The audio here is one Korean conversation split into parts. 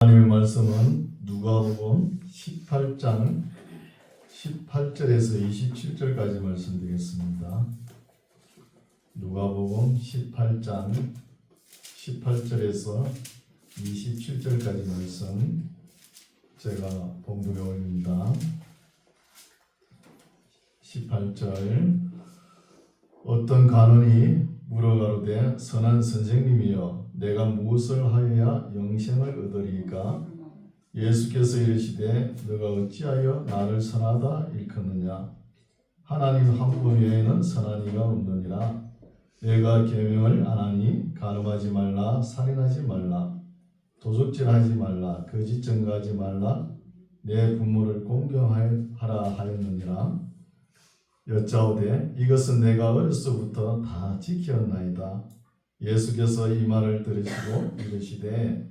하나님의 말씀은 누가복음 18장 18절에서 27절까지 말씀드리겠습니다. 누가복음 18장 18절에서 27절까지 말씀 제가 봉독해 올립니다. 18절 어떤 간원이 물어가로되 선한 선생님이여 내가 무엇을 하여야 영생을 얻으리이까? 예수께서 이르시되 너가 어찌하여 나를 선하다 일컫느냐? 하나님 한 분 외에는 선한 이가 없느니라. 내가 계명을 안 하니 간음하지 말라, 살인하지 말라, 도적질하지 말라, 거짓 증거하지 말라, 내 부모를 공경하라 하였느니라. 여짜오되 이것은 내가 어려서부터 다 지켰나이다. 예수께서 이 말을 들으시고 이르시되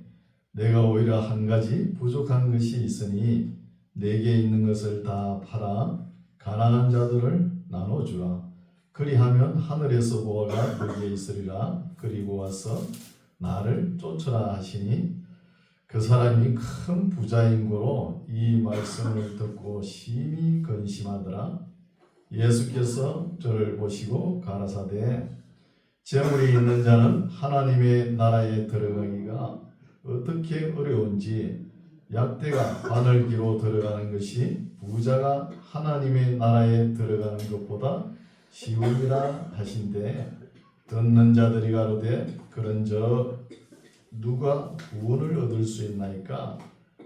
내가 오히려 한 가지 부족한 것이 있으니 내게 있는 것을 다 팔아 가난한 자들을 나눠주라. 그리하면 하늘에서 보화가 너에게 있으리라. 그리고 와서 나를 쫓으라 하시니 그 사람이 큰 부자인 고로 이 말씀을 듣고 심히 근심하더라. 예수께서 저를 보시고 가라사대 재물이 있는 자는 하나님의 나라에 들어가기가 어떻게 어려운지 약대가 바늘기로 들어가는 것이 부자가 하나님의 나라에 들어가는 것보다 쉬우니라 하신대. 듣는 자들이 가로되 그런저 누가 구원을 얻을 수 있나이까?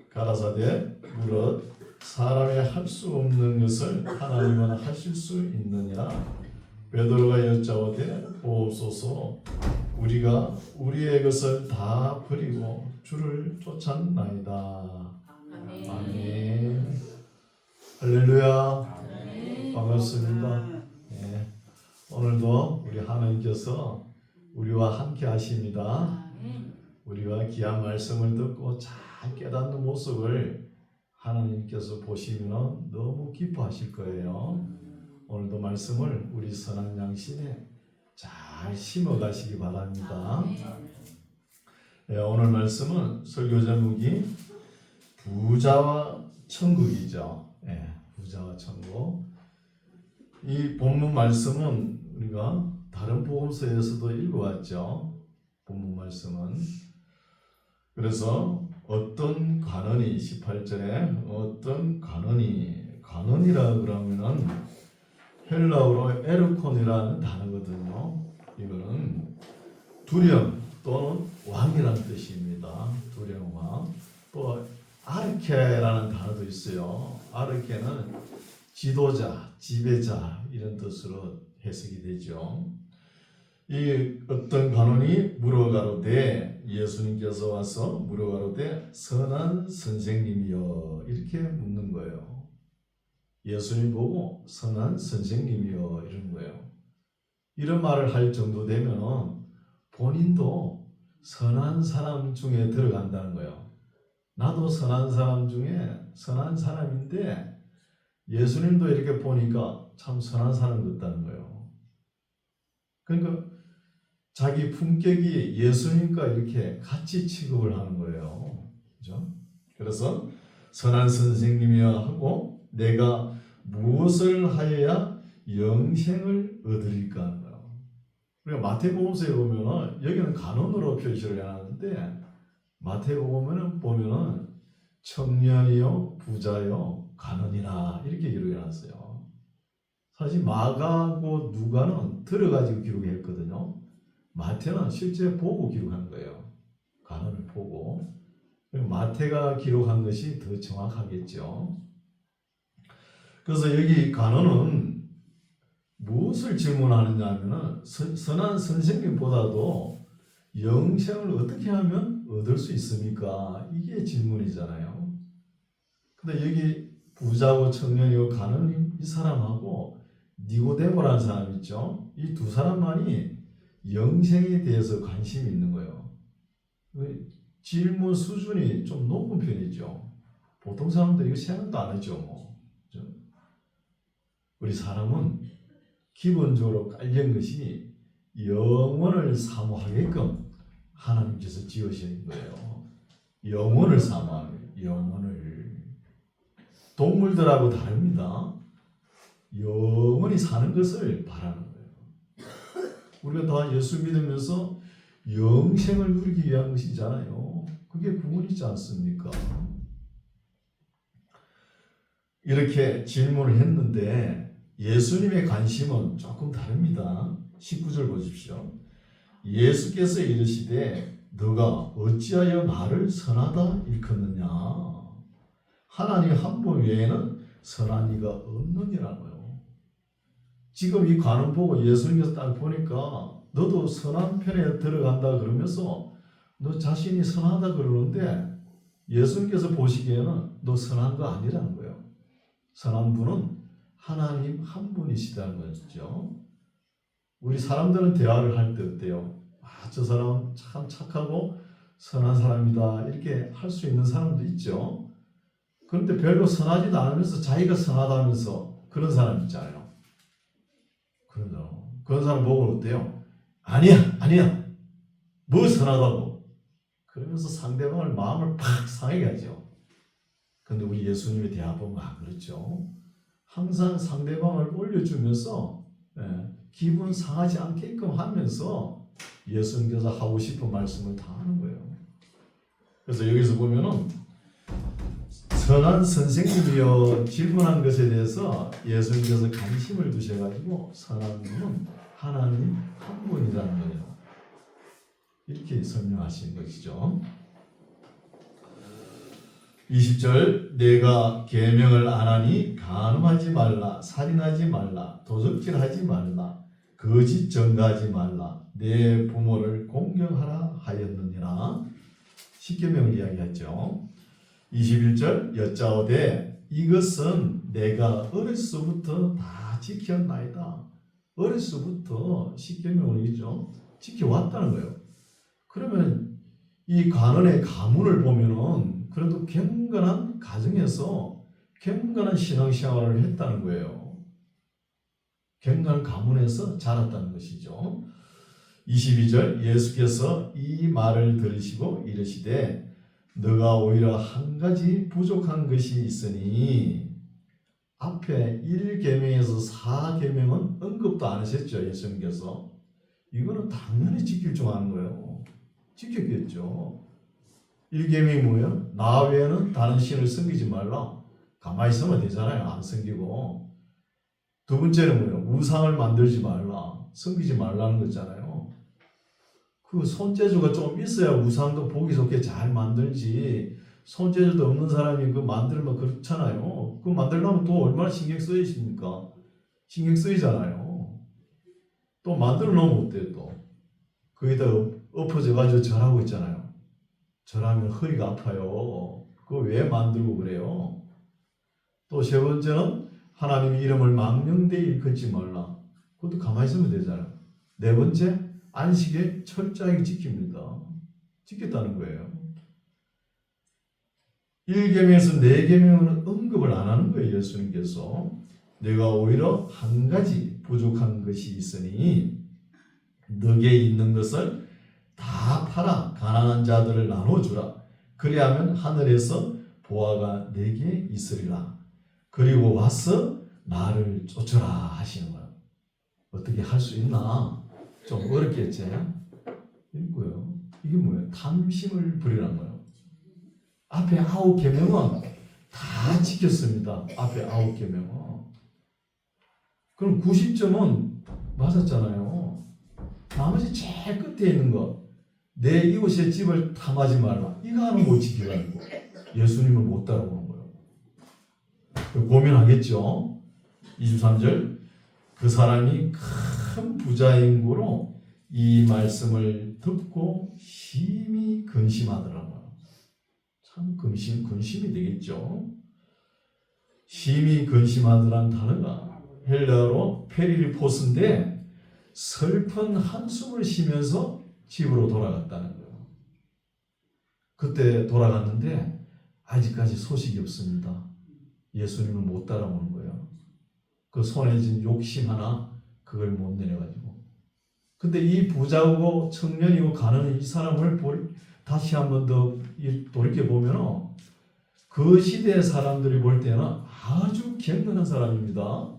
가라사대 무릇 사람이 할 수 없는 것을 하나님은 하실 수 있느니라. 베드로가 여짜오되 보옵소서 우리가 우리의 것을 다 버리고 주를 쫓았나이다. 아멘. 아멘. 할렐루야. 아멘. 반갑습니다. 네. 오늘도 우리 하나님께서 우리와 함께 하십니다. 우리가 귀한 말씀을 듣고 잘 깨닫는 모습을 하나님께서 보시면 너무 기뻐하실 거예요. 오늘도 말씀을 우리 선한 양심에 잘 심어가시기 바랍니다. 네, 오늘 말씀은 설교 제목이 부자와 천국이죠. 네, 부자와 천국. 이 본문 말씀은 우리가 다른 복음서에서도 읽어왔죠. 본문 말씀은. 그래서 어떤 관원이 18절에 어떤 관원이라 그러면은 헬라어로 에르콘이라는 단어거든요. 이거는 두령 또는 왕이라는 뜻입니다. 두령 왕. 또 아르케라는 단어도 있어요. 아르케는 지도자, 지배자 이런 뜻으로 해석이 되죠. 이 어떤 관원이 물어가로되 예수님께서 와서 물어가로되 선한 선생님이여 이렇게 묻는 거예요. 예수님 보고 선한 선생님이여 이런 거예요. 이런 말을 할 정도 되면 본인도 선한 사람 중에 들어간다는 거예요. 나도 선한 사람 중에 선한 사람인데 예수님도 이렇게 보니까 참 선한 사람 같다는 거예요. 그러니까 자기 품격이 예수님과 이렇게 같이 취급을 하는 거예요. 그죠? 그래서 선한 선생님이야 하고 내가 무엇을 하여야 영생을 얻으리까 하는 거예요. 그러니까 마태복음서에 보면은 여기는 간원으로 표시를 해놨는데 마태복음에는 보면은 청년이요 부자요 간원이라 이렇게 기록해놨어요. 사실 마가하고 누가는 들어가지고 기록했거든요. 마태는 실제 보고 기록한 거예요. 간원을 보고. 마태가 기록한 것이 더 정확하겠죠. 그래서 여기 간원은 무엇을 질문하느냐 하면은 선한 선생님보다도 영생을 어떻게 하면 얻을 수 있습니까? 이게 질문이잖아요. 근데 여기 부자고 청년이고 간원이 이 사람하고 니고데모라는 사람 있죠. 이 두 사람만이 영생에 대해서 관심이 있는 거예요. 질문 수준이 좀 높은 편이죠. 보통 사람들이 이거 생각도 안 하죠. 뭐. 그렇죠? 우리 사람은 기본적으로 깔린 것이 영원을 사모하게끔 하나님께서 지으신 거예요. 영혼을 사모하는 거예요. 영혼을. 동물들하고 다릅니다. 영원히 사는 것을 바라는 거예요. 우리가 다 예수 믿으면서 영생을 누리기 위한 것이잖아요. 그게 구원이지 않습니까? 이렇게 질문을 했는데 예수님의 관심은 조금 다릅니다. 19절 보십시오. 예수께서 이르시되 너가 어찌하여 나를 선하다 일컫느냐. 하나님 한 분 외에는 선한 이가 없느니라고요. 지금 이 관원 보고 예수님께서 딱 보니까 너도 선한 편에 들어간다 그러면서 너 자신이 선하다 그러는데 예수님께서 보시기에는 너 선한 거 아니라는 거예요. 선한 분은 하나님 한 분이시다는 거죠. 우리 사람들은 대화를 할 때 어때요? 저 사람 참 착하고 선한 사람이다 이렇게 할 수 있는 사람도 있죠. 그런데 별로 선하지도 않으면서 자기가 선하다면서 그런 사람 있잖아요. 그런 사람 보고 어때요? 아니야 뭐 선하다고 그러면서 상대방을 마음을 팍 상하게 하죠. 그런데 우리 예수님의 대화 보면 그렇죠. 항상 상대방을 올려주면서 기분 상하지 않게끔 하면서 예수님께서 하고 싶은 말씀을 다 하는 거예요. 그래서 여기서 보면은 선한 선생님이여 질문한 것에 대해서 예수님께서 관심을 두셔가지고 선한 분은 하나님 한 분이라는 거예요. 이렇게 설명하신 것이죠. 20절 내가 계명을 안 하니 간음하지 말라 살인하지 말라 도적질하지 말라 거짓 증거하지 말라 내 부모를 공경하라 하였느니라. 10계명을 이야기했죠. 21절 여짜오되 이것은 내가 어렸을 때부터 다 지켰나이다. 어렸을 때부터 10계명을 지켜왔다는 거예요. 그러면 이 관원의 가문을 보면은 그래도 경건한 가정에서 경건한 신앙생활을 했다는 거예요. 경건한 가문에서 자랐다는 것이죠. 22절 예수께서 이 말을 들으시고 이르시되 너가 오히려 한 가지 부족한 것이 있으니 앞에 1계명에서 4계명은 언급도 안 하셨죠. 예수님께서 이거는 당연히 지킬 줄 아는 거예요. 지켰겠죠. 1계명이 뭐예요? 나 외에는 다른 신을 섬기지 말라. 가만히 있으면 되잖아요. 안 섬기고. 두 번째는 뭐예요? 우상을 만들지 말라. 섬기지 말라는 거잖아요. 그 손재주가 좀 있어야 우상도 보기 좋게 잘 만들지. 손재주도 없는 사람이 그 만들면 그렇잖아요. 그거 만들려면 또 얼마나 신경 쓰이십니까? 신경 쓰이잖아요. 또 만들어 놓으면 어때요 또? 거기다 엎어져가지고 절하고 있잖아요. 절하면 허리가 아파요. 그거 왜 만들고 그래요? 또 세 번째는 하나님 이름을 망령되이 일컫지 말라. 그것도 가만히 있으면 되잖아요. 네 번째 안식에 철저하게 지킵니다. 지켰다는 거예요. 1계명에서 4계명은 언급을 안 하는 거예요. 예수님께서 내가 오히려 한 가지 부족한 것이 있으니 너게 있는 것을 다 팔아 가난한 자들을 나눠주라. 그리하면 하늘에서 보화가 내게 있으리라. 그리고 와서 나를 쫓으라 하시는 거예요. 어떻게 할 수 있나? 좀 어렵겠지? 이거요. 이게 뭐예요? 탐심을 부리라는 거예요. 앞에 9계명은 다 지켰습니다. 앞에 9계명은. 그럼 90점은 맞았잖아요. 나머지 제일 끝에 있는 거. 내 이웃의 집을 탐하지 말라. 이거 하나 못 지키라는 거. 예수님을 못 따라오는 거예요. 고민하겠죠? 23절 그 사람이 큰 부자인고로 이 말씀을 듣고 심히 근심하더라고요. 참 근심이 되겠죠? 심히 근심하더란 단어가 헬라어로 페리리포스인데 슬픈 한숨을 쉬면서 집으로 돌아갔다는 거예요. 그때 돌아갔는데 아직까지 소식이 없습니다. 예수님을 못 따라오는 거예요. 그 손에 쥔 욕심 하나 그걸 못 내려가지고. 근데 이 부자고 청년이고 가난한 이 사람을 다시 한번 더 돌이켜보면 그 시대의 사람들이 볼 때는 아주 경건한 사람입니다.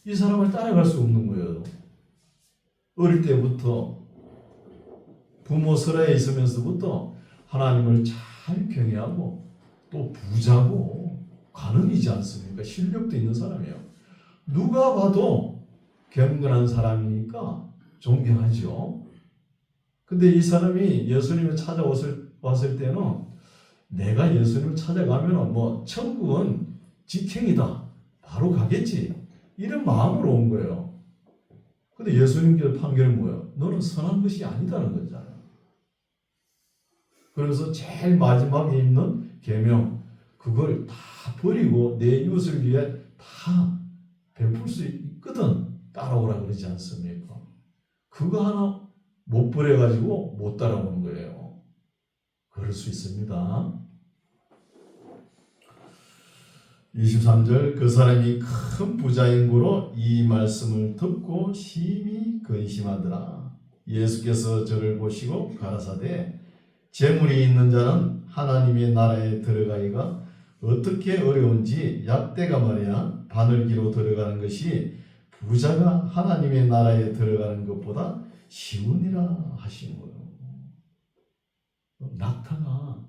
이 사람을 따라갈 수 없는 거예요. 어릴 때부터 부모 설화에 있으면서부터 하나님을 잘 경외하고 또 부자고 관원이지 않습니까? 실력도 있는 사람이에요. 누가 봐도 경건한 사람이니까 존경하죠. 근데 이 사람이 예수님을 찾아왔을 때는 내가 예수님을 찾아가면 뭐 천국은 직행이다. 바로 가겠지. 이런 마음으로 온 거예요. 근데 예수님께서 판결은 뭐예요? 너는 선한 것이 아니다는 거잖아요. 그래서 제일 마지막에 있는 계명, 그걸 다 버리고 내 이웃을 위해 다 베풀 수 있거든. 따라오라 그러지 않습니까? 그거 하나 못 버려가지고 못 따라오는 거예요. 그럴 수 있습니다. 23절, 그 사람이 큰 부자인고로 이 말씀을 듣고 심히 근심하더라. 예수께서 저를 보시고 가라사대, 재물이 있는 자는 하나님의 나라에 들어가기가 어떻게 어려운지 약대가 말이야 바늘기로 들어가는 것이 부자가 하나님의 나라에 들어가는 것보다 쉬우니라 하신 거예요. 낙타가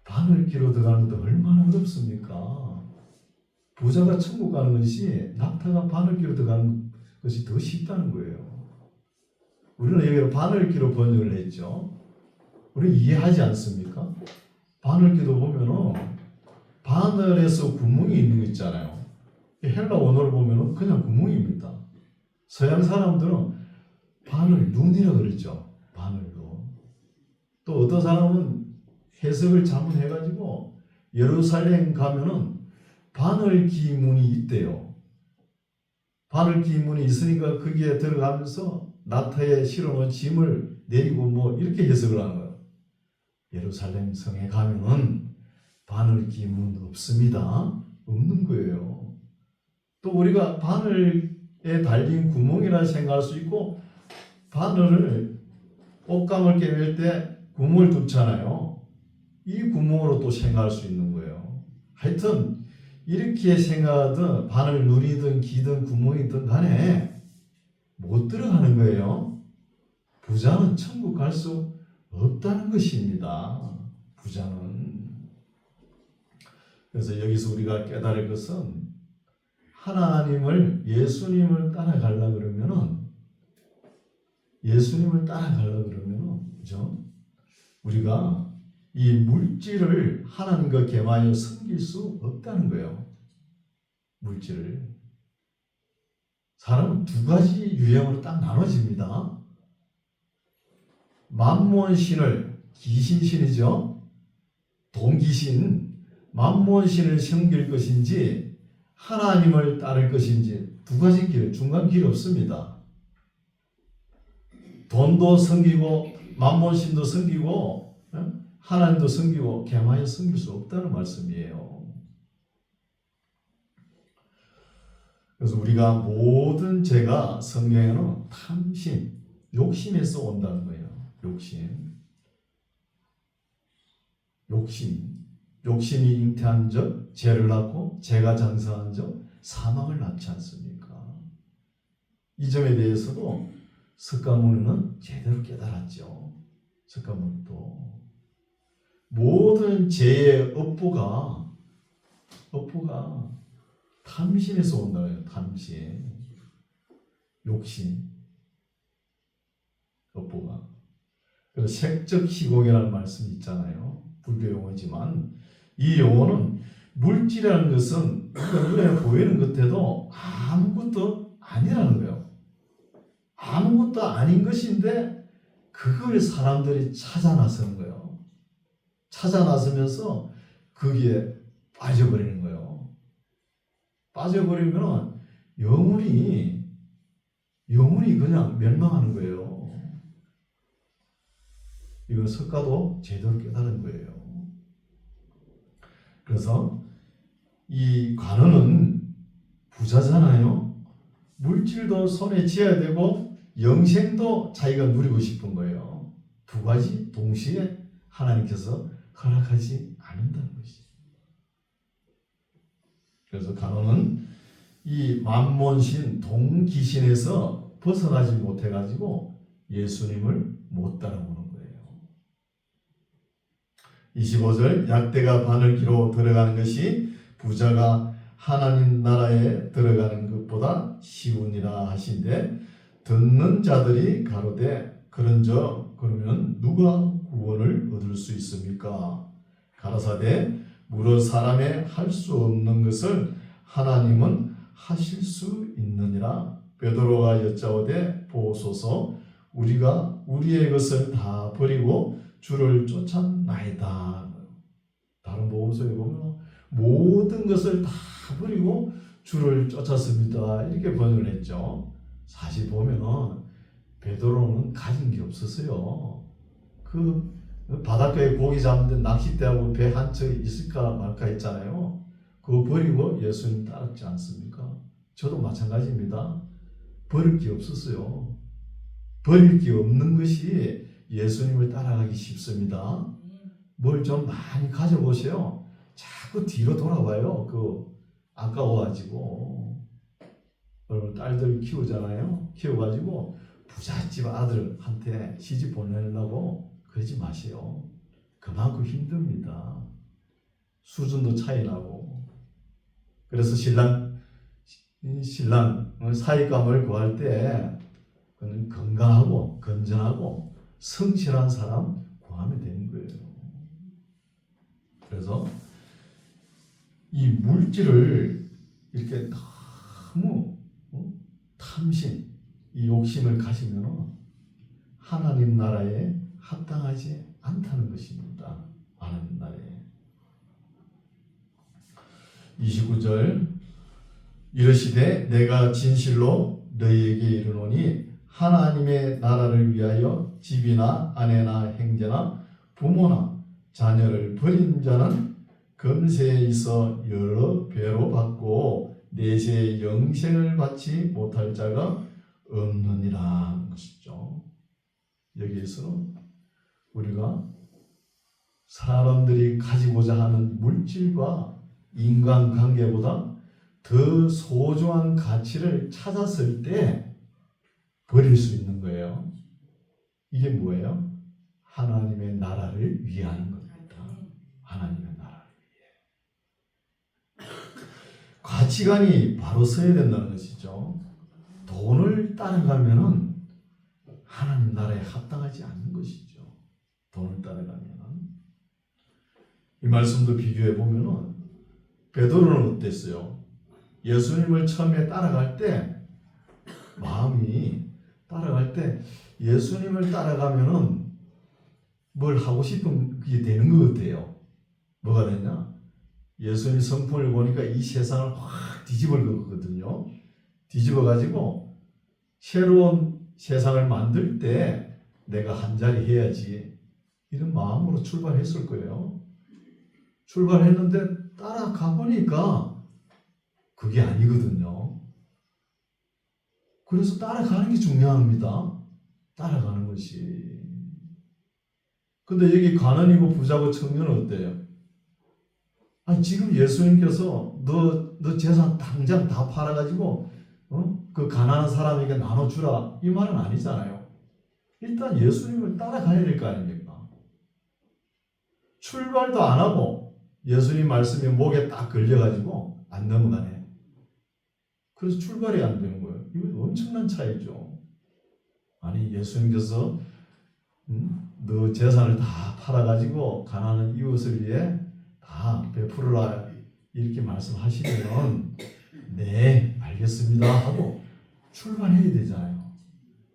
바늘기로 들어가는 것도 얼마나 어렵습니까? 부자가 천국 가는 것이 낙타가 바늘기로 들어가는 것이 더 쉽다는 거예요. 우리는 여기로 바늘기로 번역을 했죠. 우리 이해하지 않습니까? 바늘기도 보면은 바늘에서 구멍이 있는 거 있잖아요. 헬라 원어를 보면은 그냥 구멍입니다. 서양 사람들은 바늘 눈이라 그러죠. 바늘로. 또 어떤 사람은 해석을 잘못해가지고 예루살렘 가면은 바늘기 문이 있대요. 바늘기 문이 있으니까 거기에 들어가면서 낙타에 실어놓은 짐을 내리고 뭐 이렇게 해석을 하는 거예요. 예루살렘 성에 가면은 바늘기 문 없습니다. 없는 거예요. 또 우리가 바늘에 달린 구멍이라 생각할 수 있고, 바늘을 옷감을 꿰맬 때 구멍을 뚫잖아요. 이 구멍으로 또 생각할 수 있는 거예요. 하여튼 이렇게 생각하든 바늘 눈이든 기든 구멍이든 간에 못 들어가는 거예요. 부자는 천국 갈 수 없다는 것입니다. 부자는. 그래서 여기서 우리가 깨달을 것은 하나님을, 예수님을 따라가려고 그러면은, 그죠? 우리가 이 물질을 하나님과 겸하여 섬길 수 없다는 거예요. 물질을. 사람은 두 가지 유형으로 딱 나눠집니다. 만몬신을, 귀신신이죠. 돈귀신, 만몬신을 섬길 것인지 하나님을 따를 것인지 두 가지 길, 중간 길이 없습니다. 돈도 섬기고 만몬신도 섬기고 하나님도 섬기고 겸하여 섬길 수 없다는 말씀이에요. 그래서 우리가 모든 죄가 성경에는 탐심, 욕심에서 온다는 거예요. 욕심이 잉태한 적, 죄를 낳고 죄가 장성한 적, 사망을 낳지 않습니까? 이 점에 대해서도 석가모니는 제대로 깨달았죠. 석가모니도 모든 죄의 업보가 탐심에서 온다고요. 탐심, 욕심, 업보가. 그래서 색적 희공이라는 말씀이 있잖아요. 불교 용어지만 이 용어는 물질이라는 것은 우리가 눈에 보이는 것에도 아무것도 아니라는 거예요. 아무것도 아닌 것인데 그걸 사람들이 찾아 나서는 거예요. 찾아 나서면서 거기에 빠져버리는 거예요. 빠져버리면 영혼이 그냥 멸망하는 거예요. 이건 석가도 제대로 깨달은 거예요. 그래서 이 관원은 부자잖아요. 물질도 손에 쥐어야 되고 영생도 자기가 누리고 싶은 거예요. 두 가지 동시에 하나님께서 허락하지 않는다는 것이죠. 그래서 간호는 이 만몬신 동귀신에서 벗어나지 못해가지고 예수님을 못 따라오는 거예요. 25절 약대가 바늘기로 들어가는 것이 부자가 하나님 나라에 들어가는 것보다 쉬우니라 하신데 듣는 자들이 가로되 그런즉 그러면 누가 구원을 얻을 수 있습니까? 가라사대 무릇 사람의 할 수 없는 것을 하나님은 하실 수 있느니라. 베드로가 여짜오되 보소서 우리가 우리의 것을 다 버리고 주를 쫓았나이다. 다른 복음서에 보면 모든 것을 다 버리고 주를 쫓았습니다. 이렇게 번역을 했죠. 사실 보면 베드로는 가진 게 없었어요. 그 바닷가에 고기 잡는데 낚싯대하고 배 한 척 있을까 말까 했잖아요. 그거 버리고 예수님 따랐지 않습니까? 저도 마찬가지입니다. 버릴 게 없었어요. 버릴 게 없는 것이 예수님을 따라가기 쉽습니다. 뭘 좀 많이 가져보세요. 자꾸 뒤로 돌아봐요. 아까워가지고. 여러분 딸들 키우잖아요. 키워가지고 부잣집 아들한테 시집 보내려고 그러지 마세요. 그만큼 힘듭니다. 수준도 차이 나고. 그래서 신랑 사익감을 구할 때 그는 건강하고 건전하고 성실한 사람 구하면 되는 거예요. 그래서 이 물질을 이렇게 너무 탐심, 이 욕심을 가시면 하나님 나라에 합당하지 않다는 것입니다. 하나님 나라에. 29절 이르시되 내가 진실로 너희에게 이르노니 하나님의 나라를 위하여 집이나 아내나 형제나 부모나 자녀를 버린 자는 금세에 있어 여러 배로 받고 내세의 영생을 받지 못할 자가 없느니라 하는 것이죠. 여기에서는 우리가 사람들이 가지고자 하는 물질과 인간관계보다 더 소중한 가치를 찾았을 때 버릴 수 있는 거예요. 이게 뭐예요? 하나님의 나라를 위하는 겁니다. 하나님의 나라를 위해. 가치관이 바로 서야 된다는 것이죠. 돈을 따라가면은 하나님 나라에 합당하지 않는 것이죠. 돈을 따라가면은. 이 말씀도 비교해 보면은 베드로는 어땠어요? 예수님을 처음에 따라갈 때 마음이 따라갈 때 예수님을 따라가면은 뭘 하고 싶은 그게 되는 것 같아요. 뭐가 되냐? 예수님 성품을 보니까 이 세상을 확 뒤집을 거거든요. 뒤집어 가지고 새로운 세상을 만들 때 내가 한 자리 해야지 이런 마음으로 출발했을 거예요. 출발했는데 따라가 보니까 그게 아니거든요. 그래서 따라가는 게 중요합니다. 따라가는 것이. 근데 여기 가난이고 부자고 청년은 어때요? 아니 지금 예수님께서 너 재산 당장 다 팔아가지고 그 가난한 사람에게 나눠주라 이 말은 아니잖아요. 일단 예수님을 따라가야 될 거 아닙니까? 출발도 안 하고 예수님 말씀이 목에 딱 걸려가지고 안 넘어가네. 그래서 출발이 안 되는 거예요. 이거 엄청난 차이죠. 아니 예수님께서 너 재산을 다 팔아가지고 가난한 이웃을 위해 다 베풀어라 이렇게 말씀하시면 네 알겠습니다 하고 출발해야 되잖아요.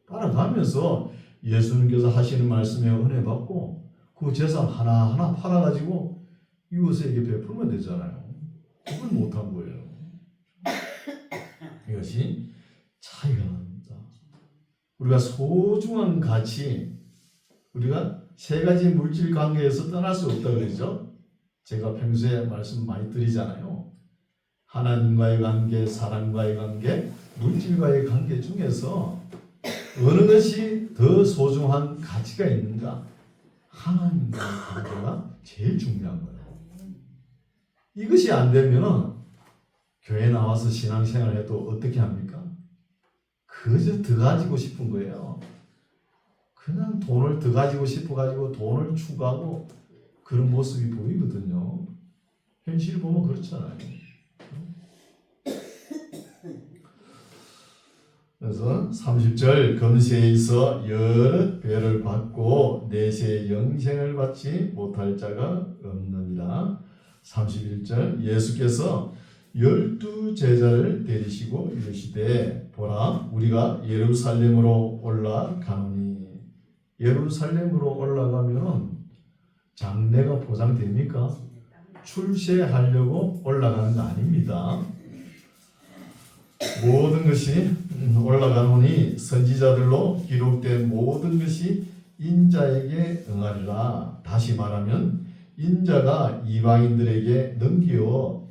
따라가면서 예수님께서 하시는 말씀에 은혜 받고 그 재산 하나하나 팔아가지고 이웃에게 베풀면 되잖아요. 그걸 못한 거예요. 이것이 차이가 납니다. 우리가 소중한 가치, 우리가 세 가지 물질 관계에서 떠날 수 없다 그러죠. 제가 평소에 말씀 많이 드리잖아요. 하나님과의 관계, 사람과의 관계, 물질과의 관계 중에서 어느 것이 더 더 소중한 가치가 있는가? 하나님과의 관계가 제일 중요한 거예요. 이것이 안 되면은 교회 나와서 신앙생활 해도 어떻게 합니까? 그저 더 가지고 싶은 거예요. 그냥 돈을 더 가지고 싶어가지고 돈을 추구하고 그런 모습이 보이거든요. 현실 보면 그렇잖아요. 그래서 30절 건세에 있어 여러 배를 받고 내세 영생을 받지 못할 자가 없느니라. 31절 예수께서 12 제자를 데리시고 이르시되 보라 우리가 예루살렘으로 올라가노니. 예루살렘으로 올라가면은 장래가 보장됩니까? 출세하려고 올라가는 거 아닙니다. 모든 것이 올라가노니 선지자들로 기록된 모든 것이 인자에게 응하리라. 다시 말하면 인자가 이방인들에게 넘기어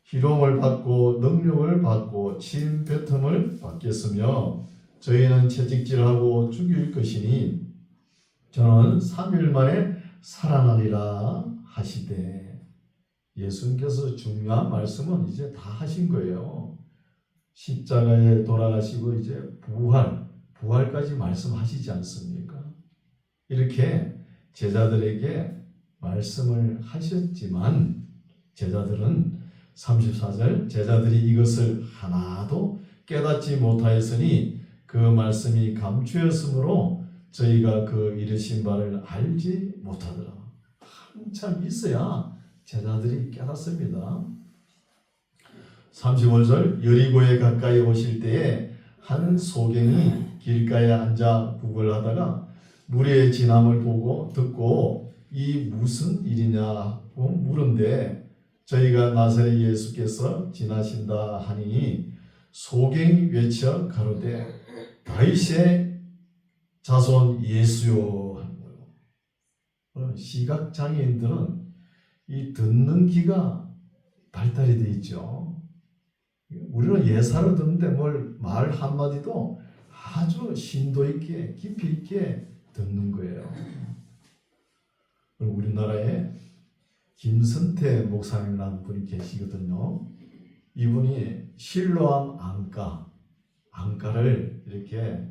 희롱을 받고 능력을 받고 침 뱉음을 받겠으며 저희는 채찍질하고 죽일 것이니 저는 3일 만에 살아나리라 하시되. 예수님께서 중요한 말씀은 이제 다 하신 거예요. 십자가에 돌아가시고 이제 부활까지 말씀하시지 않습니까? 이렇게 제자들에게 말씀을 하셨지만 제자들은 34절 제자들이 이것을 하나도 깨닫지 못하였으니 그 말씀이 감추었으므로 저희가 그 이르신 바를 알지 못하더라. 한참 있어야 제자들이 깨닫습니다. 35절 여리고에 가까이 오실 때에 한 소경이 길가에 앉아 구걸하다가 무리의 지남을 보고 듣고 이 무슨 일이냐고 물은데 저희가 나사렛 예수께서 지나신다 하니 소경이 외쳐 가로되 다윗의 자손 예수요 하는 거예요. 시각장애인들은 이 듣는 귀가 발달이 되어 있죠. 우리는 예사로 듣는데 말 한마디도 아주 심도 있게 깊이 있게 듣는 거예요. 우리나라에 김선태 목사님이라는 분이 계시거든요. 이분이 실로암 안가를 이렇게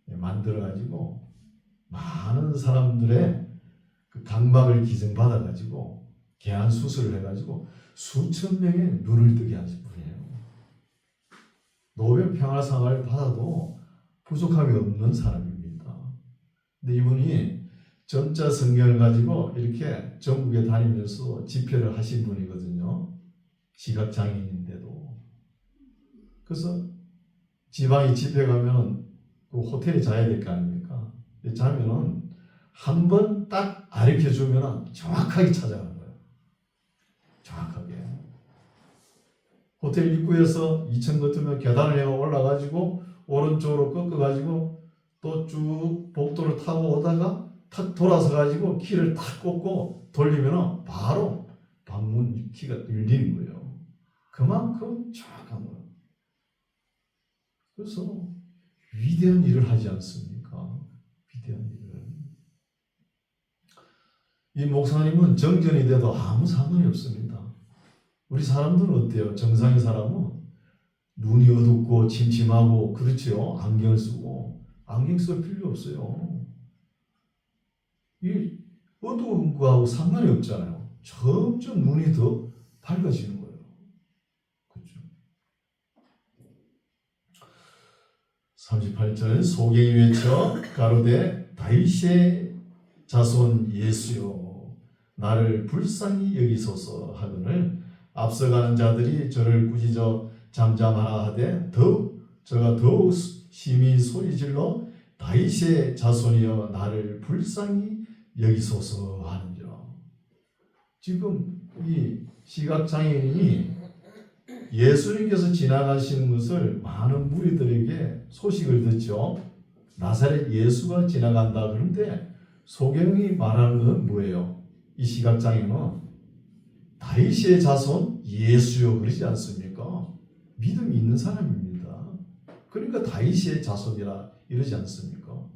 만들어가지고 많은 사람들의 그 각막을 기증받아가지고 개안 수술을 해가지고 수천 명의 눈을 뜨게 하신 분이에요. 노벨 평화상을 받아도 부족함이 없는 사람입니다. 근데 이분이 점자 성경을 가지고 이렇게 전국에 다니면서 집회를 하신 분이거든요. 시각장애인인데도. 그래서 지방에 집회 가면 그 호텔에 자야 될 거 아닙니까? 자면은 한 번 딱 가르쳐 주면 정확하게 찾아가는 거예요. 정확하게. 호텔 입구에서 2층 같으면 계단을 내가 올라가지고 오른쪽으로 꺾어가지고 또 쭉 복도를 타고 오다가 탁 돌아서 가지고 키를 탁 꽂고 돌리면 바로 방문 키가 열리는 거예요. 그만큼 정확한 거예요. 그래서 위대한 일을 하지 않습니까? 위대한 일을. 이 목사님은 정전이 돼도 아무 상관이 없습니다. 우리 사람들은 어때요? 정상의 사람은 눈이 어둡고 침침하고 그렇지요. 안경을 쓰고 안경 쓸 필요 없어요. 이 어두운 거하고 상관이 없잖아요. 점점 눈이 더 밝아지는 거예요. 그렇죠? 38절 소경이 외쳐 가로되 다윗의 자손 예수여 나를 불쌍히 여기소서 하거늘 앞서가는 자들이 저를 꾸짖어 잠잠하라 하되 저가 더욱 심히 소리질러 다윗의 자손이여 나를 불쌍히 여기소서 하는지라. 지금 이 시각장애인이 예수님께서 지나가시는 것을 많은 무리들에게 소식을 듣죠. 나사렛 예수가 지나간다. 그런데 소경이 말하는 건 뭐예요? 이 시각장애는 다윗의 자손 예수요 그러지 않습니까? 믿음이 있는 사람입니다. 그러니까 다윗의 자손이라 이러지 않습니까?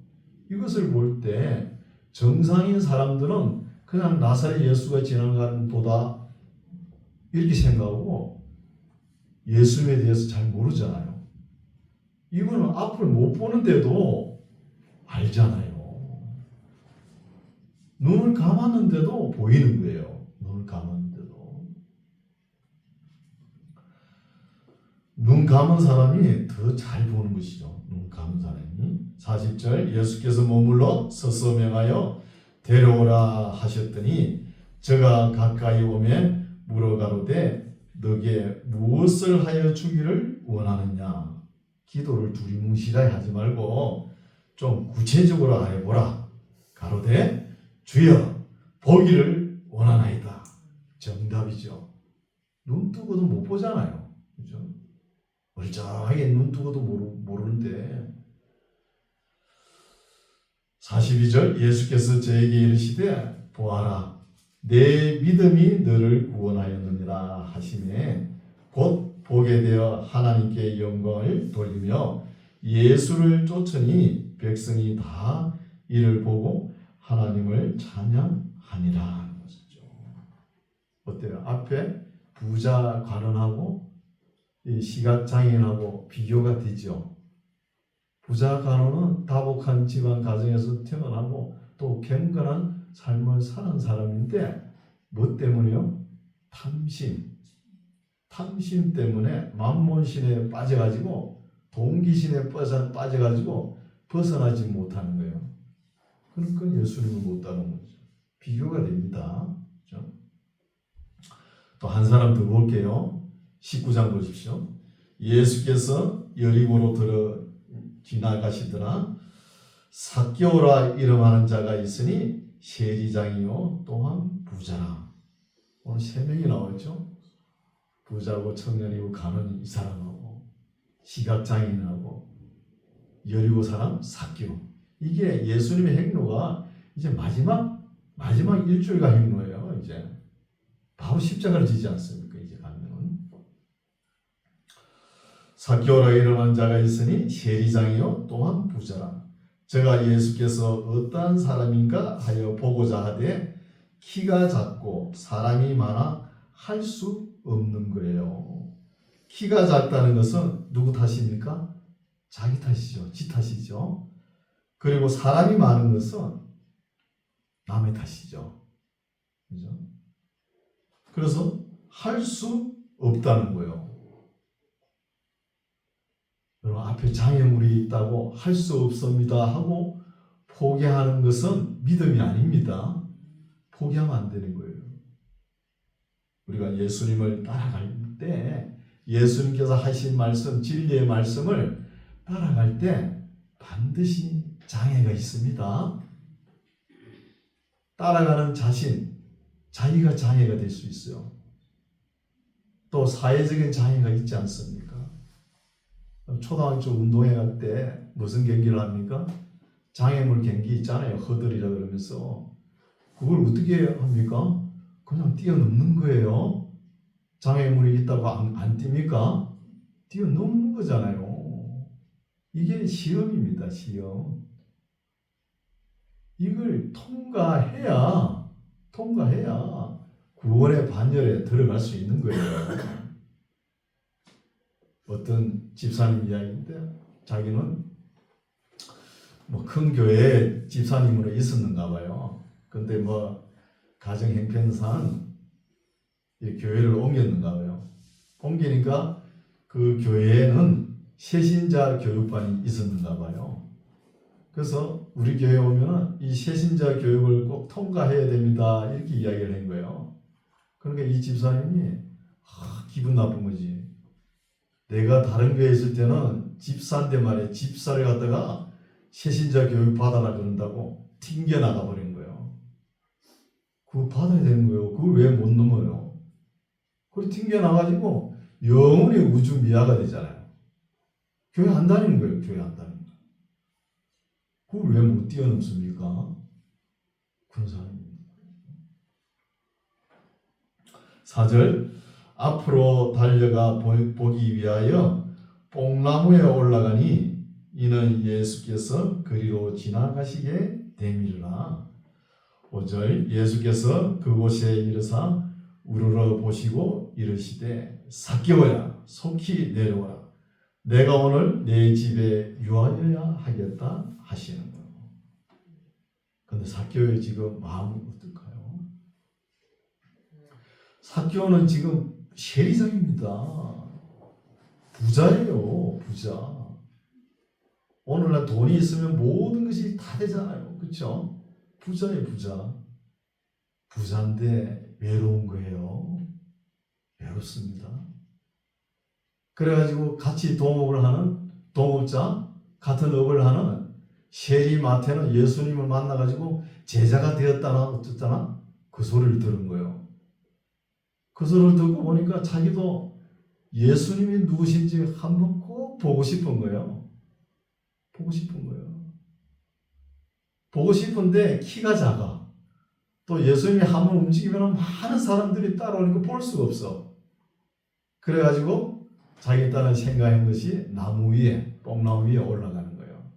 이것을 볼 때 정상인 사람들은 그냥 나사렛 예수가 지나가는 보다 이렇게 생각하고 예수님에 대해서 잘 모르잖아요. 이분은 앞을 못 보는데도 알잖아요. 눈을 감았는데도 보이는 거예요. 눈을 감았는데도. 눈 감은 사람이 더 잘 보는 것이죠. 눈 감은 사람이. 40절 예수께서 머물러 서서 명하여 데려오라 하셨더니 저가 가까이 오면 물어가로되 너게 무엇을 하여 주기를 원하느냐. 기도를 두리뭉실하게 하지 말고 좀 구체적으로 해보라. 가로되 주여 보기를 원하나이다. 정답이죠. 눈 뜨고도 못 보잖아요. 그죠? 멀쩡하게 눈 뜨고도 모르는데 42절 예수께서 저에게 이르시되 보아라 내 믿음이 너를 구원하였느니라 하시매 곧 보게 되어 하나님께 영광을 돌리며 예수를 쫓으니 백성이 다 이를 보고 하나님을 찬양하니라 하는 것이죠. 어때요? 앞에 부자 관원하고 이 시각장애인하고 비교가 되죠. 부자 관원은 다복한 집안 가정에서 태어나고 또 경건한 삶을 사는 사람인데 뭐 때문에요? 탐심 때문에 만몬신에 빠져가지고 동기신에 빠져가지고 벗어나지 못하는 거예요. 그러니까 예수님을 못 따르는 거죠. 비교가 됩니다. 그렇죠? 또 한 사람 더 볼게요. 19장 보십시오. 예수께서 여리고로 지나가시더라. 삭개오라 이름하는 자가 있으니 세리장이요 또한 부자라. 오늘 세 명이 나왔죠. 부자고 청년이고 가난이 이 사람하고 시각장애인하고 여리고 사람 삭개오. 이게 예수님의 행로가 이제 마지막 일주일간 행로예요. 이제 바로 십자가를 지지 않습니까? 이제 가면은 삭개오라 이름한 자가 있으니 세리장이요 또한 부자라. 저가 예수께서 어떠한 사람인가 하여 보고자 하되 키가 작고 사람이 많아 할 수 없는 거예요. 키가 작다는 것은 누구 탓입니까? 자기 탓이죠. 지 탓이죠. 그리고 사람이 많은 것은 남의 탓이죠. 그죠? 그래서 할 수 없다는 거예요. 여러분 앞에 장애물이 있다고 할 수 없습니다 하고 포기하는 것은 믿음이 아닙니다. 포기하면 안 되는 거예요. 우리가 예수님을 따라갈 때 예수님께서 하신 말씀, 진리의 말씀을 따라갈 때 반드시 장애가 있습니다. 따라가는 자기가 장애가 될 수 있어요. 또 사회적인 장애가 있지 않습니까? 초등학교 운동회 갈 때 무슨 경기를 합니까? 장애물 경기 있잖아요. 허들이라 그러면서 그걸 어떻게 합니까? 그냥 뛰어넘는 거예요. 장애물이 있다고 안 뜁니까? 뛰어넘는 거잖아요. 이게 시험입니다. 시험. 이걸 통과해야 구원의 반열에 들어갈 수 있는 거예요. 어떤 집사님 이야기인데 자기는 뭐 큰 교회에 집사님으로 있었는가 봐요. 근데 뭐 가정 형편상 교회를 옮겼는가 봐요. 옮기니까 그 교회에는 새신자 교육반이 있었는가 봐요. 그래서 우리 교회에 오면 이 새신자 교육을 꼭 통과해야 됩니다. 이렇게 이야기를 한 거예요. 그러니까 이 집사님이 기분 나쁜 거지. 내가 다른 교회에 있을 때는 집사인데 말이야. 집사를 갖다가 새신자 교육 받아라 그런다고 튕겨나가 버린 거예요. 그거 받아야 되는 거예요. 그걸 왜 못 넘어요? 그걸 튕겨나가지고 영원히 우주 미아가 되잖아요. 교회 안 다니는 거예요. 교회 안 다니는 거예요. 그걸 왜 못 뛰어넘습니까? 그런 사람입니다. 4절 앞으로 달려가 보기 위하여 뽕나무에 올라가니 이는 예수께서 그리로 지나가시게 됨이라. 5절 예수께서 그곳에 이르사 우러러 보시고 이르시되 삭개오야 속히 내려오라. 내가 오늘 내 집에 유하여야 하겠다 하시는 거예요. 근데 삭개오의 지금 마음은 어떨까요? 삭개오는 지금 세리장입니다. 부자예요, 부자. 오늘날 돈이 있으면 모든 것이 다 되잖아요. 그렇죠? 부자예요, 부자. 부자인데 외로운 거예요. 외롭습니다. 그래가지고 같이 동업을 하는 동업자, 같은 업을 하는 세리 마태는 예수님을 만나가지고 제자가 되었다나 어쨌다나 그 소리를 들은 거예요. 그 소리를 듣고 보니까 자기도 예수님이 누구신지 한번 꼭 보고 싶은 거예요. 보고 싶은 거예요. 보고 싶은데 키가 작아. 또 예수님이 한번 움직이면 많은 사람들이 따라오니까 볼 수가 없어. 그래가지고 자기 딸은 생각한 것이 나무 위에, 뽕나무 위에 올라가는 거예요.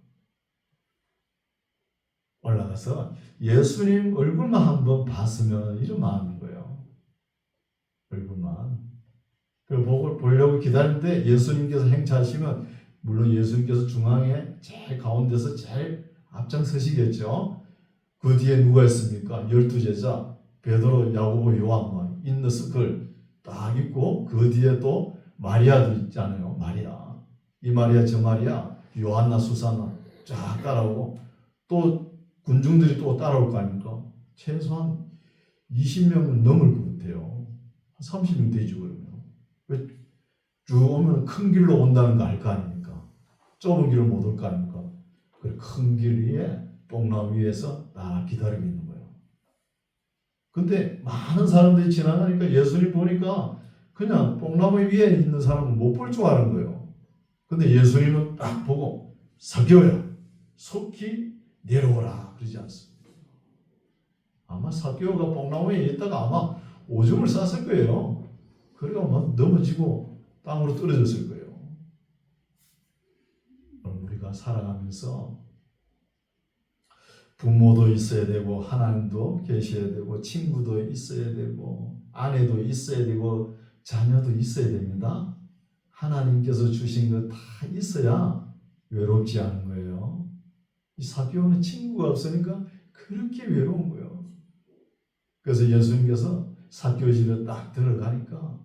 올라가서 예수님 얼굴만 한번 봤으면 이런 마음인 거예요. 얼굴만. 그리고 보려고 기다리는데 예수님께서 행차하시면 물론 예수님께서 중앙에 제일 가운데서 제일 앞장서시겠죠. 그 뒤에 누가 있습니까? 12제자 베드로, 야고보, 요한 인너스클 딱 있고 그 뒤에 또 마리아도 있잖아요. 마리아. 이 마리아 저 마리아 요한나 수사나 쫙 따라오고 또 군중들이 또 따라올 거 아닙니까? 최소한 20명은 넘을 것 같아요. 한 30명 되죠 그러면. 왜 쭉 오면 큰 길로 온다는 거 알 거 아닙니까? 좁은 길을 못 올 거 아닙니까? 그 큰 길 위에 뽕나무 위에서 딱 기다리고 있는 거예요. 근데 많은 사람들이 지나가니까 예수님 보니까 그냥 뽕나무 위에 있는 사람은 못 볼 줄 아는 거예요. 근데 예수님은 딱 보고 삭개오야 속히 내려오라 그러지 않습니다. 아마 삭개오가 뽕나무에 있다가 아마 오줌을 쌌을 거예요. 그래가 막 넘어지고 땅으로 떨어졌을 거예요. 우리가 살아가면서 부모도 있어야 되고 하나님도 계셔야 되고 친구도 있어야 되고 아내도 있어야 되고 자녀도 있어야 됩니다. 하나님께서 주신 거 다 있어야 외롭지 않은 거예요. 이 삭개오는 친구가 없으니까 그렇게 외로운 거예요. 그래서 예수님께서 삭개오 집에 딱 들어가니까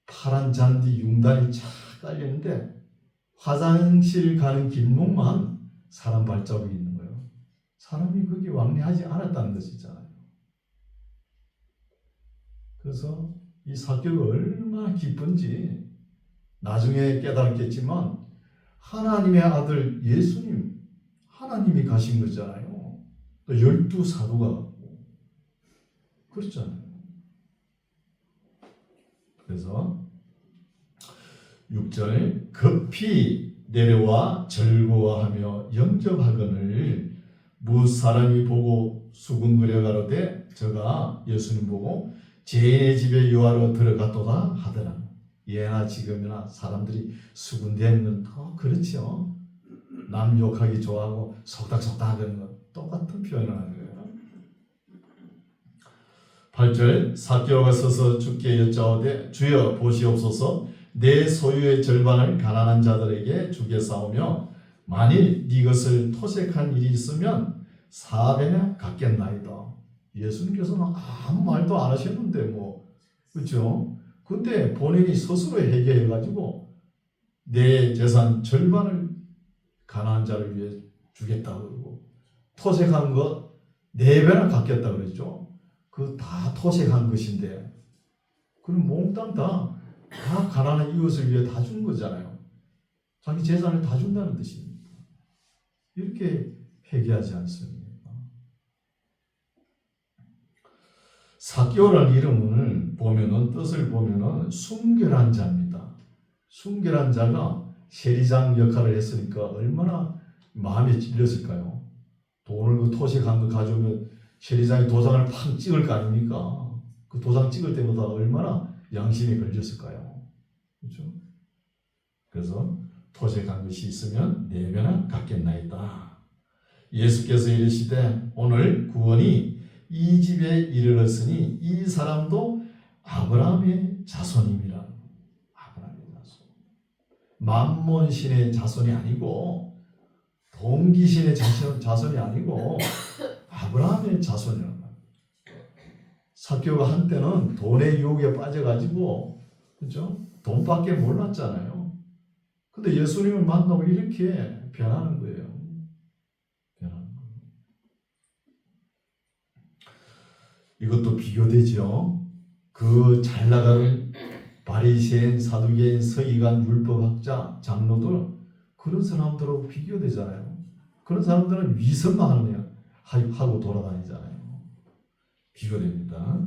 파란 잔디 융단이 쫙 깔렸는데 화장실 가는 길목만 사람 발자국이 있는 거예요. 사람이 거기 왕래하지 않았다는 것이잖아요. 그래서 이 삭개오가 얼마나 기쁜지 나중에 깨달았겠지만 하나님의 아들 예수님, 하나님이 가신 거잖아요. 또 12사도가 그렇잖아요. 그래서 6절 급히 내려와 절거하며 영접하거늘 무 사람이 보고 수군거려 가로되 저가 예수님 보고 죄인의 집에 유하러 들어갔도다 하더라. 예나 지금이나 사람들이 수군대는 건 더 그렇죠. 남 욕하기 좋아하고 속닥속닥 하는 건 똑같은 표현을 하는 거예요. 8절 삭개오가 서서 주께 여짜오되 주여 보시옵소서 내 소유의 절반을 가난한 자들에게 주겠사오며 만일 네 것을 토색한 일이 있으면 4배나 갚겠나이다. 예수님께서는 아무 말도 안 하셨는데 그렇죠? 근데 본인이 스스로 해결해가지고 내 재산 절반을 가난한 자를 위해 주겠다고 그러고 토색한 것 4배나 갚겠다고 그랬죠. 그 다 토색한 것인데 그럼 몽땅 다 가난한 이웃을 위해 다 준 거잖아요. 자기 재산을 다 준다는 뜻입니다. 이렇게 회개하지 않습니까? 삭개오라는 이름을 보면은 뜻을 보면은 순결한 자입니다. 순결한 자가 세리장 역할을 했으니까 얼마나 마음에 찔렸을까요? 돈을 토색한 거 가져오면 세리장이 도장을 팡 찍을 거 아닙니까? 그 도장 찍을 때마다 얼마나 양심이 걸렸을까요? 그렇죠? 그래서 토색한 것이 있으면 네 배나 갚겠나이다. 예수께서 이르시되 오늘 구원이 이 집에 이르렀으니 이 사람도 아브라함의 자손임이라. 아브라함의 자손. 만몬신의 자손이 아니고 동기신의 자손이 아니고 아브라함의 자손이란 말이에요. 삭개오가 한때는 돈의 유혹에 빠져가지고 그죠? 돈밖에 몰랐잖아요. 근데 예수님을 만나고 이렇게 변하는 거예요. 변하는 거예요. 이것도 비교되죠. 그 잘 나가는 바리새인, 사두개인, 서기관, 율법학자, 장로들 그런 사람들하고 비교되잖아요. 그런 사람들은 위선만 하고 돌아다니잖아요. 비교됩니다.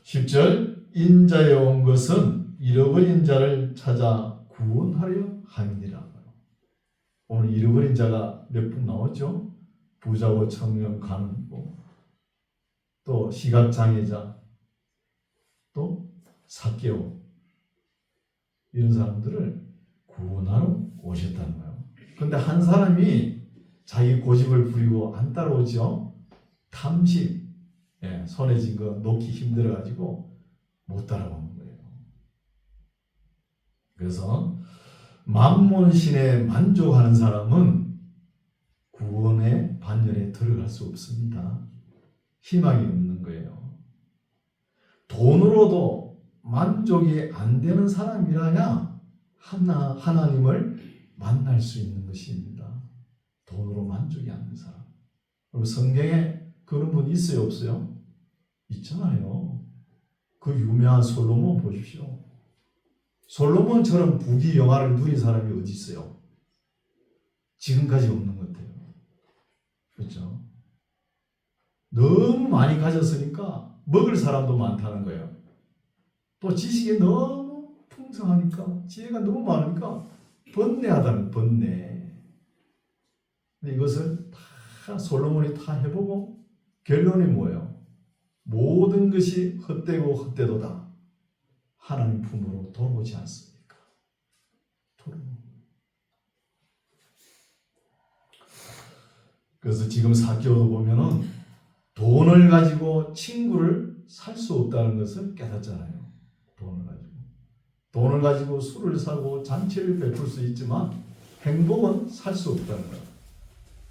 10절 인자에 온 것은 잃어버린 자를 찾아 구원하려 함이니라. 오늘 잃어버린 자가 몇 분 나오죠? 부자고 청년 가난고 또 시각장애자 또 삭개오 이런 사람들을 구원하러 오셨다는 거예요. 그런데 한 사람이 자기 고집을 부리고 안 따라오죠. 탐심, 손에 쥔 거 놓기 힘들어가지고 못 따라오는 거예요. 그래서 만몬신에 만족하는 사람은 구원의 반열에 들어갈 수 없습니다. 희망이 없는 거예요. 돈으로도 만족이 안 되는 사람이라야 하나님을 만날 수 있는 것입니다. 돈으로 만족이 안 되는 사람. 그리고 성경에 그런 분 있어요, 없어요? 있잖아요. 그 유명한 솔로몬 보십시오. 솔로몬처럼 부귀영화를 누린 사람이 어디 있어요? 지금까지 없는 것 같아요. 그렇죠? 너무 많이 가졌으니까 먹을 사람도 많다는 거예요. 또 지식이 너무 풍성하니까 지혜가 너무 많으니까 번뇌하다는 번뇌. 근데 이것을 다 솔로몬이 다 해보고 결론이 뭐예요? 모든 것이 헛되고 헛되도다. 하나님 품으로 돌아오지 않습니까? 그래서 지금 삭개오도 보면은 돈을 가지고 친구를 살 수 없다는 것을 깨닫잖아요. 돈을 가지고 술을 사고 잔치를 베풀 수 있지만 행복은 살 수 없다는 거예요.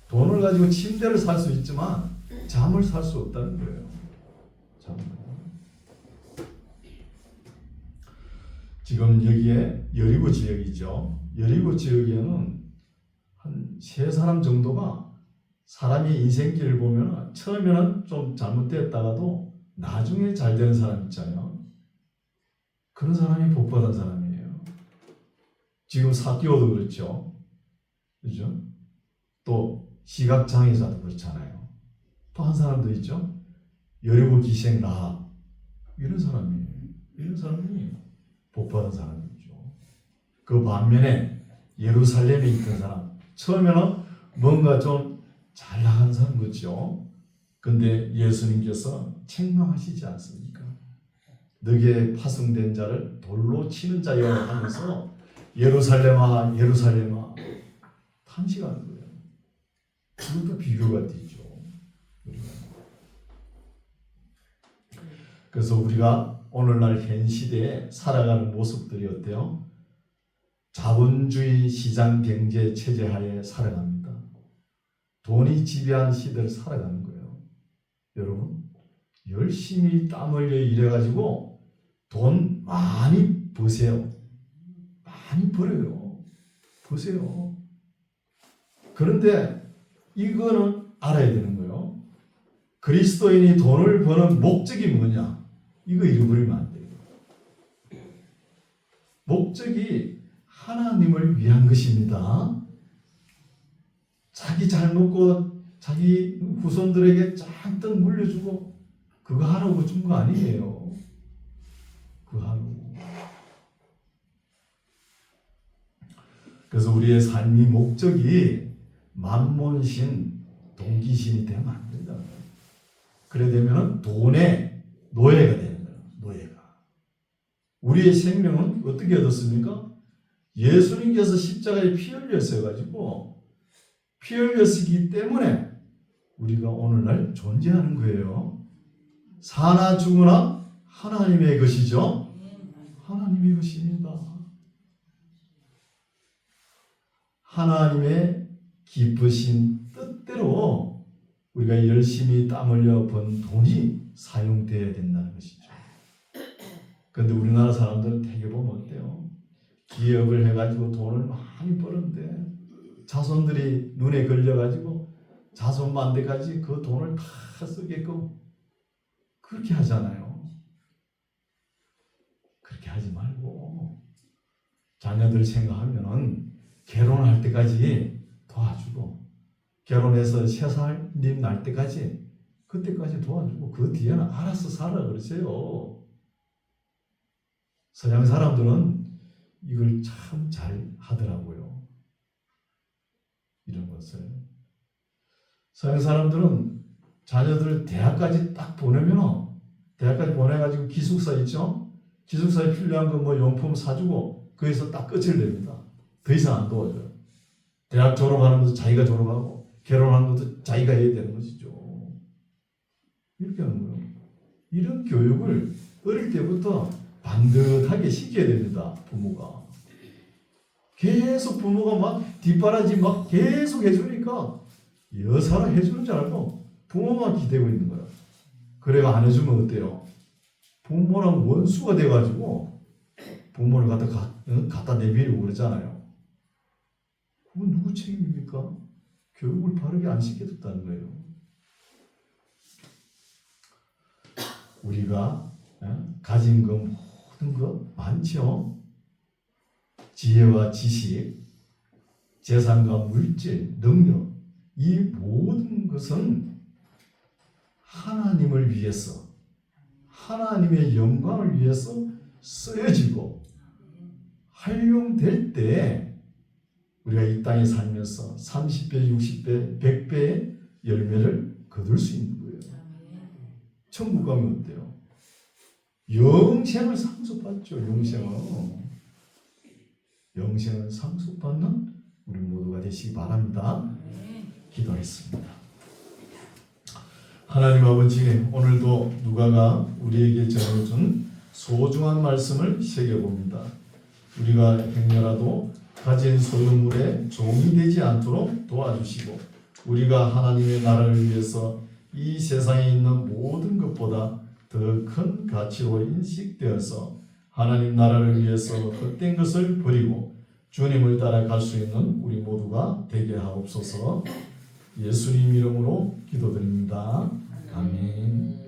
돈을 가지고 침대를 살 수 있지만 잠을 살 수 없다는 거예요. 지금 여기에 여리고 지역이죠. 여리고 지역에는 한 세 사람 정도가 사람이 인생길을 보면 처음에는 좀 잘못됐다가도 나중에 잘 되는 사람 있잖아요. 그런 사람이 복받은 사람이에요. 지금 삭개오도 그렇죠. 그죠? 또 시각장애자도 그렇잖아요. 또 한 사람도 있죠. 여리고 기생 라합 이런 사람이에요. 이런 사람이 복받은 사람이죠. 그 반면에 예루살렘에 있던 사람 처음에는 뭔가 좀 잘 나간 사람 같죠. 근데 예수님께서 책망하시지 않습니까? 너게 파송된 자를 돌로 치는 자여 하면서 예루살렘아 예루살렘아 탄식하는 거예요. 그것도 비교가 되죠. 그래서 우리가 오늘날 현 시대에 살아가는 모습들이 어때요? 자본주의 시장 경제 체제 하에 살아갑니다. 돈이 지배한 시대를 살아가는 거예요. 여러분 열심히 땀 흘려 일해가지고 돈 많이 버세요. 많이 벌어요. 버세요. 그런데 이거는 알아야 되는 거예요. 그리스도인이 돈을 버는 목적이 뭐냐? 이거 잃어버리면 안 돼요. 목적이 하나님을 위한 것입니다. 자기 잘 먹고 자기 후손들에게 잔뜩 물려주고 그거 하라고 준 거 아니에요. 그거 하라고. 그래서 우리의 삶이 목적이 만몬신, 동기신이 되면 안 된다. 그래 되면 돈의 노예가 되는 거예요. 노예가. 우리의 생명은 어떻게 얻었습니까? 예수님께서 십자가에 피 흘렸어가지고 피 흘렸기 때문에 우리가 오늘날 존재하는 거예요. 사나 죽으나 하나님의 것이죠. 하나님의 것입니다. 하나님의 기쁘신 뜻대로 우리가 열심히 땀 흘려 번 돈이 사용되어야 된다는 것이죠. 그런데 우리나라 사람들은 되게 보면 어때요? 기업을 해가지고 돈을 많이 버는데 자손들이 눈에 걸려가지고 자손 만대까지 그 돈을 다 쓰게끔 그렇게 하잖아요. 그렇게 하지 말고 자녀들 생각하면은 결혼할 때까지 도와주고 결혼해서 새살림 날 때까지 그때까지 도와주고 그 뒤에는 알아서 살아 그러세요. 서양 사람들은 이걸 참 잘 하더라고요. 이런 것을. 서양 사람들은 자녀들 대학까지 딱 보내면 대학까지 보내가지고 기숙사 있죠? 기숙사에 필요한 거 뭐 용품 사주고 거기서 딱 끝을 냅니다. 더 이상 안 도와줘요. 대학 졸업하는 것도 자기가 졸업하고 결혼하는 것도 자기가 해야 되는 것이죠. 이렇게 하는 거예요. 이런 교육을 어릴 때부터 반듯하게 시켜야 됩니다. 부모가. 계속 부모가 막 뒷바라지 막 계속 해주니까 여사라 해주는 줄 알고 부모만 기대고 있는 거야. 그래가 안 해주면 어때요? 부모랑 원수가 돼가지고 부모를 갖다 내비려고 그러잖아요. 그건 누구 책임입니까? 교육을 바르게 안 시켜줬다는 거예요. 우리가 가진 거 모든 거 많죠? 지혜와 지식, 재산과 물질, 능력 이 모든 것은 하나님을 위해서 하나님의 영광을 위해서 쓰여지고 활용될 때 우리가 이 땅에 살면서 30배, 60배, 100배의 열매를 거둘 수 있는 거예요. 천국 가면 어때요? 영생을 상속받죠. 영생을 상속받는 우리 모두가 되시기 바랍니다. 기도했습니다. 하나님 아버지, 오늘도 누가가 우리에게 전해준 소중한 말씀을 새겨봅니다. 우리가 행여라도 가진 소유물에 종이 되지 않도록 도와주시고 우리가 하나님의 나라를 위해서 이 세상에 있는 모든 것보다 더 큰 가치로 인식되어서 하나님 나라를 위해서 헛된 것을 버리고 주님을 따라갈 수 있는 우리 모두가 되게 하옵소서. 예수님 이름으로 기도드립니다. 아멘.